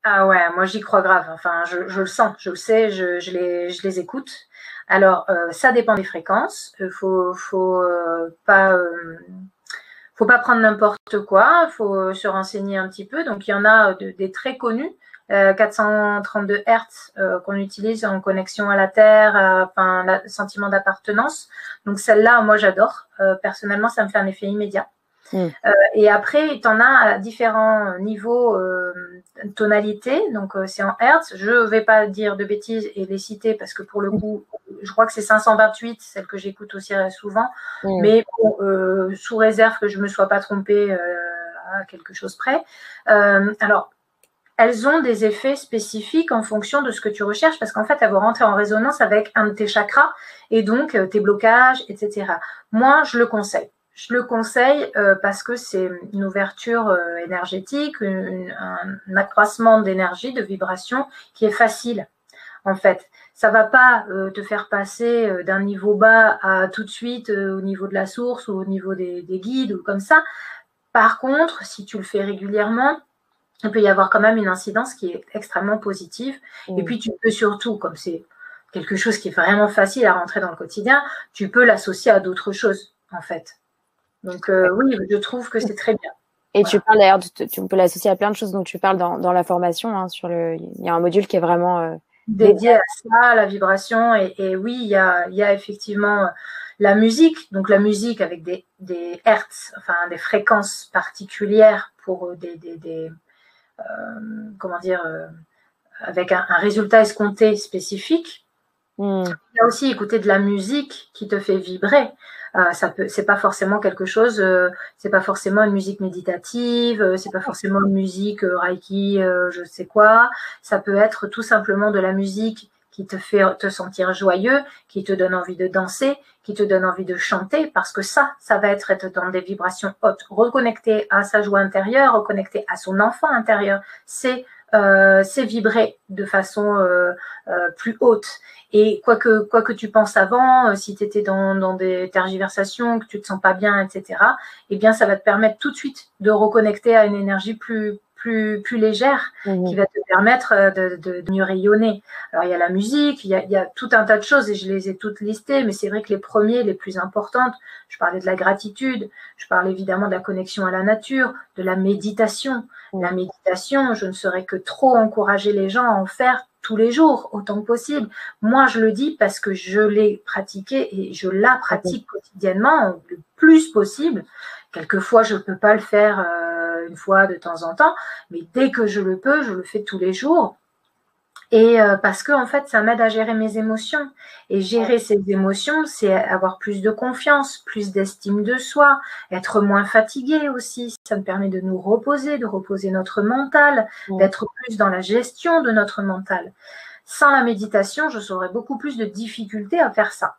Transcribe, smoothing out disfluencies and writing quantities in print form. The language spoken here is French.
Ah ouais, moi j'y crois grave. Enfin, je le sens, je le sais, je les écoute. Alors, ça dépend des fréquences. Faut pas prendre n'importe quoi. Faut se renseigner un petit peu. Donc, il y en a des très connus, 432 Hertz qu'on utilise en connexion à la Terre, enfin, le sentiment d'appartenance. Donc, celle-là, moi j'adore. Personnellement, ça me fait un effet immédiat. Mm. Et après, tu en as à différents niveaux, tonalité. Donc, c'est en Hertz. Je ne vais pas dire de bêtises et les citer parce que pour le coup, je crois que c'est 528, celle que j'écoute aussi souvent. Mm. Mais bon, sous réserve que je ne me sois pas trompée à quelque chose près. Alors, elles ont des effets spécifiques en fonction de ce que tu recherches parce qu'en fait, elles vont rentrer en résonance avec un de tes chakras et donc tes blocages, etc. Moi, je le conseille. Je le conseille parce que c'est une ouverture énergétique, un accroissement d'énergie, de vibration qui est facile en fait. Ça va pas te faire passer d'un niveau bas à tout de suite au niveau de la source ou au niveau des guides ou comme ça. Par contre, si tu le fais régulièrement, il peut y avoir quand même une incidence qui est extrêmement positive. Et Mm. puis, tu peux surtout, comme c'est quelque chose qui est vraiment facile à rentrer dans le quotidien, tu peux l'associer à d'autres choses, en fait. Donc, oui, je trouve que c'est très bien. Et tu Voilà. parles d'ailleurs, tu peux l'associer à plein de choses. Donc, tu parles dans la formation, hein, il y a un module qui est vraiment dédié. Dédié à ça, à la vibration. Et oui, il y a effectivement la musique. Donc, la musique avec des hertz, enfin, des fréquences particulières pour comment dire, avec un résultat escompté spécifique. Mm. Il y a aussi écouter de la musique qui te fait vibrer. C'est pas forcément quelque chose, c'est pas forcément une musique méditative, c'est pas forcément une musique Reiki, je sais quoi. Ça peut être tout simplement de la musique qui te fait te sentir joyeux, qui te donne envie de danser, qui te donne envie de chanter, parce que ça va être dans des vibrations hautes. Reconnecter à sa joie intérieure, reconnecter à son enfant intérieur, c'est vibrer de façon plus haute. Et quoi que tu penses avant, si tu étais dans des tergiversations, que tu te sens pas bien, etc., eh bien, ça va te permettre tout de suite de reconnecter à une énergie plus légère qui Mm. va te permettre de mieux rayonner. Alors, il y a la musique, il y a tout un tas de choses et je les ai toutes listées, mais c'est vrai que les plus importantes, je parlais de la gratitude, je parlais évidemment de la connexion à la nature, de la méditation. Mm. La méditation, je ne saurais que trop encourager les gens à en faire tous les jours, autant que possible. Moi, je le dis parce que je l'ai pratiqué et je la Mm. pratique quotidiennement le plus possible. Quelquefois, je ne peux pas le faire une fois de temps en temps, mais dès que je le peux, je le fais tous les jours. Et parce que en fait, ça m'aide à gérer mes émotions. Et gérer ces émotions, c'est avoir plus de confiance, plus d'estime de soi, être moins fatigué aussi. Ça me permet de nous reposer, de reposer notre mental, Mm. d'être plus dans la gestion de notre mental. Sans la méditation, je aurais beaucoup plus de difficultés à faire ça.